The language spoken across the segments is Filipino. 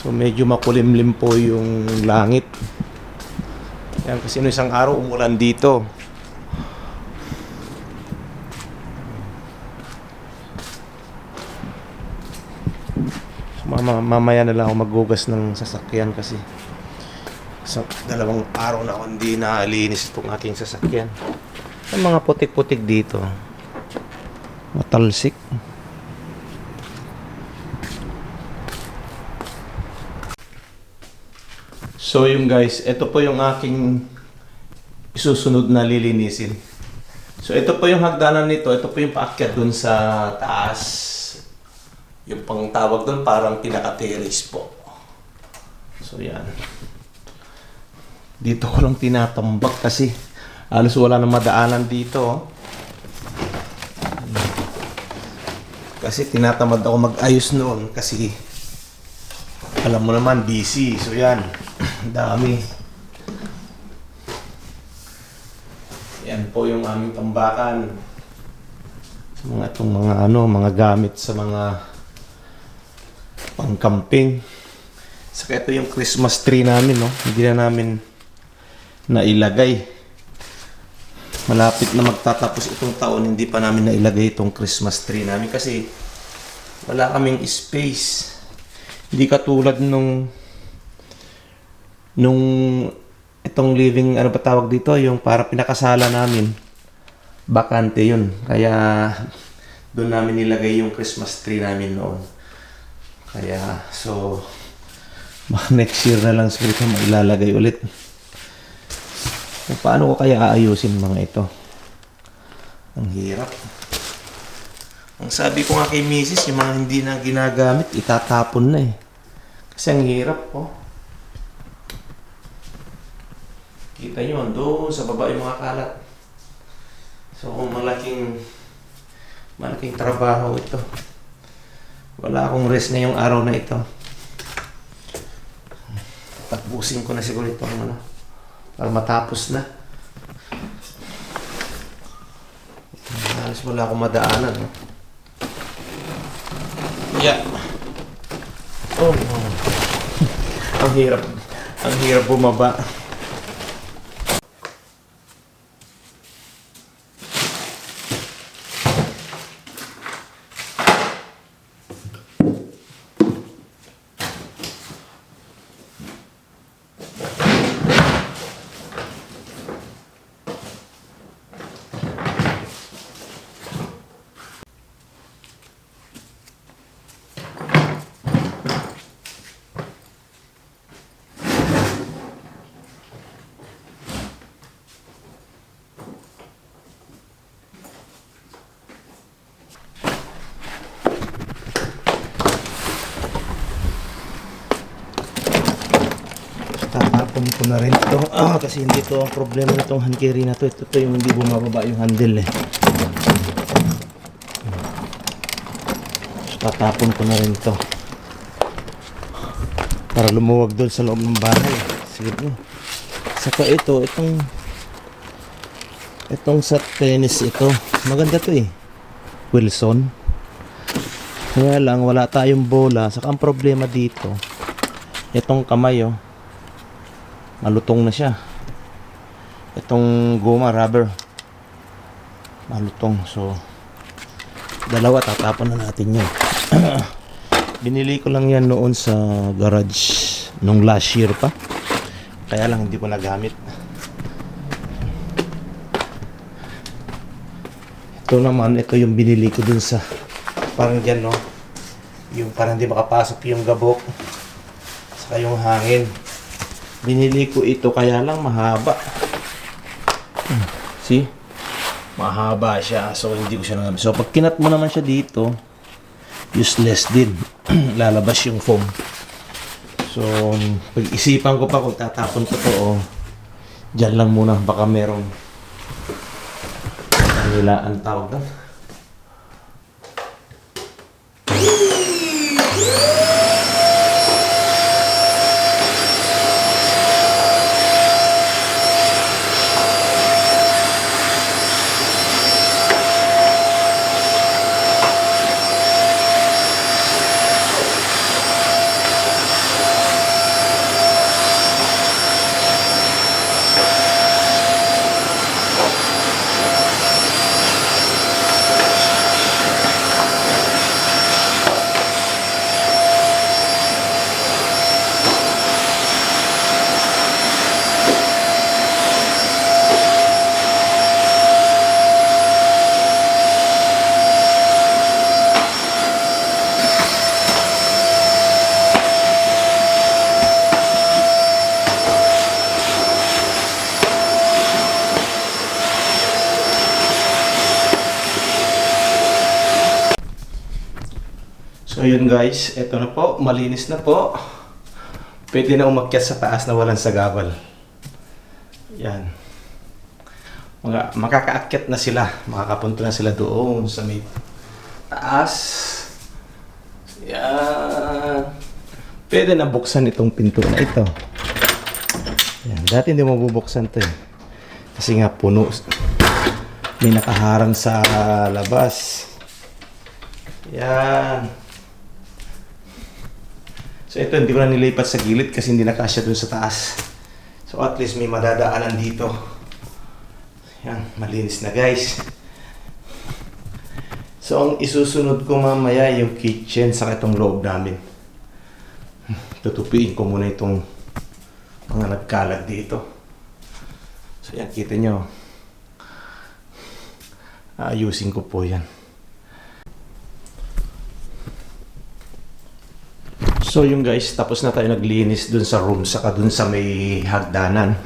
So medyo makulimlim po yung langit. Yan, kasi no isang araw umulan dito. So, mamaya na lang ako maghugas ng sasakyan kasi dalawang araw na ako hindi naalinis itong aking sasakyan. Ang mga putik-putik dito, matalsik. So yung guys, ito po yung aking isusunod na lilinisin. So ito po yung hagdanan nito, ito po yung paakyat dun sa taas. Yung pang tawag dun parang pinaka-terrace po. So yan. Dito ko lang tinatambak kasi halos wala nang madaanan dito. Kasi tinatamad ako mag-ayos noon kasi alam mo naman busy. So yan. Dami. Yan po yung aming tambakan. Mga gamit sa mga pang-camping. Saka ito yung Christmas tree namin, no. Hindi na namin nailagay. Malapit na magtatapos itong taon, hindi pa namin nailagay itong Christmas tree namin kasi wala kaming space. Hindi katulad nung itong living, ano ba tawag dito, yung para pinakasala namin, bakante yun, kaya doon namin nilagay yung Christmas tree namin noon. Kaya so next year na lang siguro mailalagay ulit. So, paano ko kaya aayusin mga ito? Ang hirap. Ang sabi ko nga kay Mrs., yung mga hindi na ginagamit itatapon na eh, kasi ang hirap po. Kita nyo, doon sa baba yung mga kalat. So, malaking trabaho ito. Wala akong rest na yung araw na ito. Tapusin ko na siguro ito para matapos na. Halos wala akong madaanan. No? Yeah. Oh, no. Ang hirap bumaba. Tatapon ko na rin ito kasi hindi to ang problema nitong hand carry na to. Ito yung hindi bumababa yung handle eh. So, tatapon ko na rin ito para lumuwag doon sa loob ng bahay. Sige. Saka itong sa tennis ito, maganda to eh, Wilson. Kaya lang wala tayong bola. Saka ang problema dito, itong kamay malutong na siya. Itong goma, rubber, malutong. So, dalawa, tatapon na natin yun. Binili ko lang yan noon sa garage nung last year pa. Kaya lang hindi ko nagamit. Ito naman, ito yung binili ko dun sa parang dyan, no? Yung parang hindi makapasok yung gabok. Saka yung hangin. Binili ko ito kaya lang mahaba. See? Mahaba siya. So hindi ko siya nagamit. So pag kinat mo naman siya dito, useless din. Lalabas yung foam. So pag-isipan ko pa kung tatapon ko to dyan lang muna. Baka merong ang tawag doon. So yun guys, eto na po, malinis na po. Pwede na umakyat sa taas na walang sagabal. Yan. Makakaakyat na sila, makakapunta na sila doon sa may taas. Yan. Pwede na buksan itong pinto na ito. Yan. Dati hindi mo bubuksan ito eh. Kasi nga puno. May nakaharang sa labas. Yan. So ito, hindi ko na nilipat sa gilid kasi hindi nakasya dun sa taas. So at least may madadaanan dito. Yan, malinis na guys. So ang isusunod ko mamaya yung kitchen sa itong loob namin. Tutupiin ko muna itong mga nagkalat dito. So yan, kita nyo. Ayusin ko po yan. So yung guys, tapos na tayo naglinis dun sa room saka dun sa may hagdanan.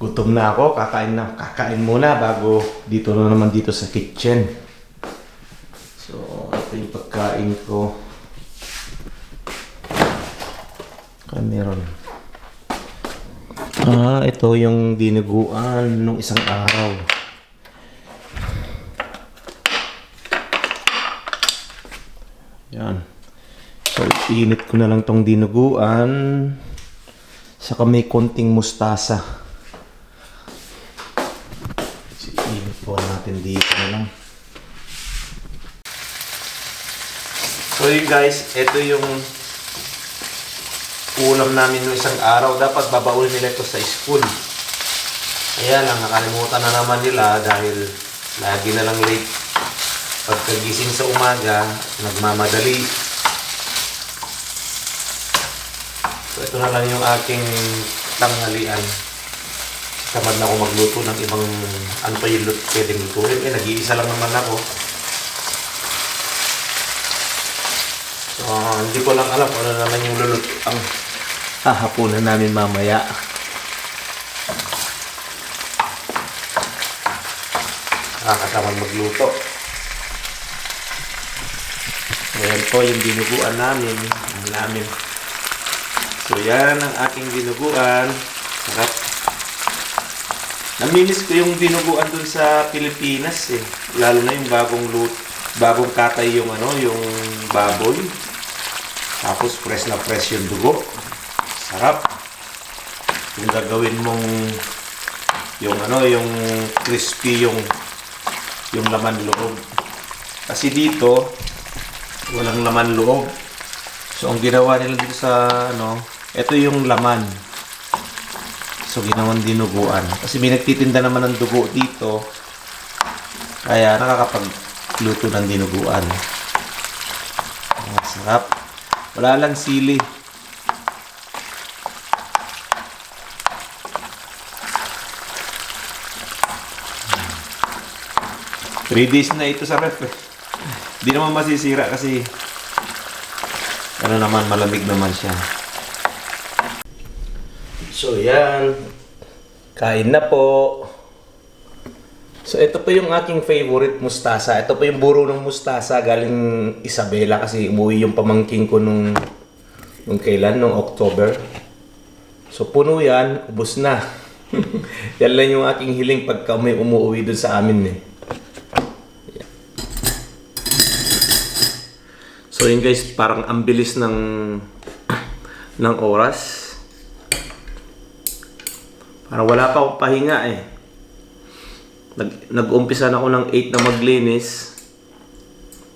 Gutom na ako, kakain muna bago dito na naman dito sa kitchen. So ito yung pagkain ko. Meron. Ito yung dinuguan nung isang araw. Yan. So, iinit ko na lang tong dinuguan. Saka may konting mustasa. So, iinit po natin dito na lang. So, yun guys, ito yung ulam namin ng isang araw. Dapat babaulin nila ito sa school. Kaya lang, nakalimutan na naman nila dahil lagi na lang late. Pagkagising sa umaga, nagmamadali. So ito na lang yung aking tanghalian. Tamad na ako magluto ng ibang ano pa yung pwedeng lutuin. Nag-iisa lang naman ako. So hindi ko lang alam kung ano naman yung luluto ang hahapunan namin mamaya. Nakakatamad magluto. Ayan po yung dinuguan namin. So yan ang aking dinuguan. Sarap. Naminis ko yung dinuguan dun sa Pilipinas eh. Lalo na yung bagong katay yung yung baboy. Tapos fresh na fresh yung dugo. Sarap. Kung gagawin mong yung yung crispy yung laman loob. Kasi dito walang laman loob. So ang ginawa nila dito sa ito yung laman. So ginawang dinuguan. Kasi may nagtitinda naman ng dugo dito. Kaya nakakapagluto ng dinuguan. Sarap. Wala lang sili. Three days na ito sa ref eh. Hindi naman masisira kasi malamig naman siya. So yan, kain na po. So ito po yung aking favorite mustasa. Ito po yung buro ng mustasa galing Isabela kasi umuwi yung pamangking ko nung kailan, nung October. So puno yan, ubos na. Yan lang yung aking hiling pagka may umuwi dun sa amin eh. So yun guys, parang ang bilis ng oras. Parang wala pa akong pahinga eh. Nag-umpisa na ako ng 8 na maglinis.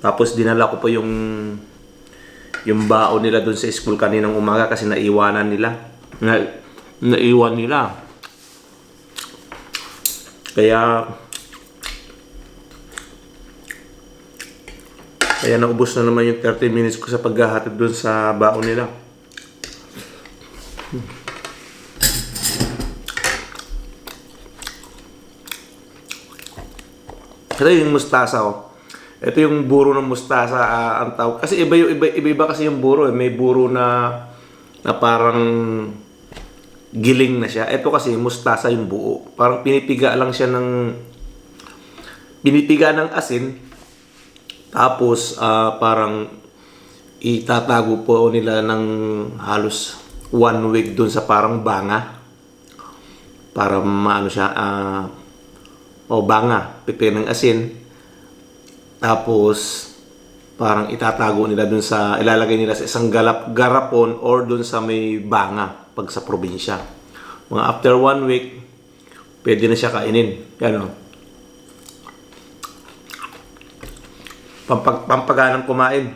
Tapos dinala ko po yung baon nila dun sa school kaninang umaga kasi naiwan nila. Kaya naubos na naman yung 30 minutes ko sa paghahatid doon sa baon nila. Ito yung mustasa oh. Ito yung buro ng mustasa ang tawag. Kasi iba kasi yung buro eh. May buro na parang giling na siya. Ito kasi mustasa yung buo. Parang pinipiga ng asin. Tapos parang itatago po nila ng halos 1 week dun sa parang banga para maano siya o banga, pipi ng asin. Tapos parang itatago nila dun sa ilalagay nila sa isang garapon or dun sa may banga pag sa probinsya. Mga after 1 week pwede na siya kainin. Yan o. Pampaganang kumain.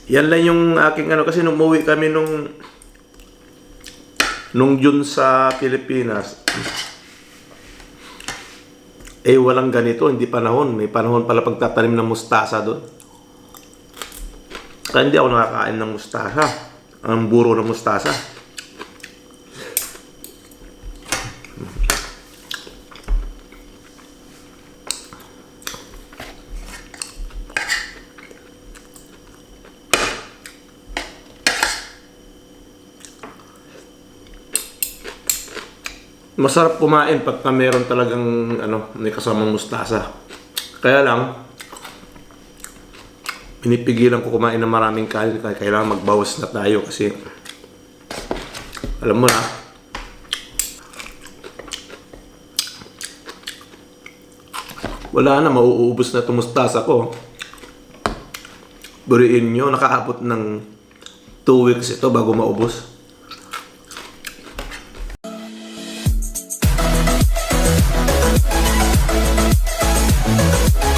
Yan lang yung aking kasi nung umuwi kami nung June sa Pilipinas, walang ganito, hindi panahon. May panahon pala pagtatanim ng mustasa doon. Kaya hindi ako nakakain ng mustasa. Ang buro ng mustasa. Masarap kumain pagka meron talagang may kasamang mustasa. Kaya lang, pinipigilan ko kumain ng maraming kanin. Kaya kailangan magbawas na tayo kasi alam mo na, wala na, mauubos na itong mustasa ko. Buriin nyo, nakaabot ng 2 weeks ito bago maubos.